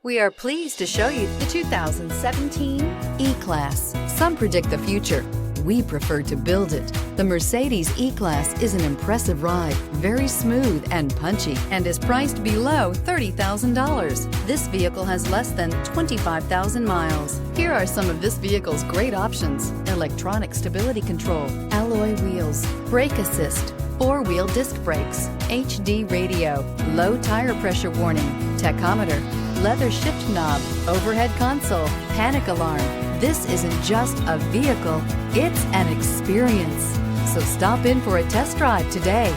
We are pleased to show you the 2017 E-Class. Some predict the future. We prefer to build it. The Mercedes E-Class is an impressive ride, very smooth and punchy, and is priced below $30,000. This vehicle has less than 25,000 miles. Here are some of this vehicle's great options: electronic stability control, alloy wheels, brake assist, four-wheel disc brakes, HD radio, low tire pressure warning, tachometer, leather shift knob, overhead console, panic alarm. This isn't just a vehicle, it's an experience. So stop in for a test drive today.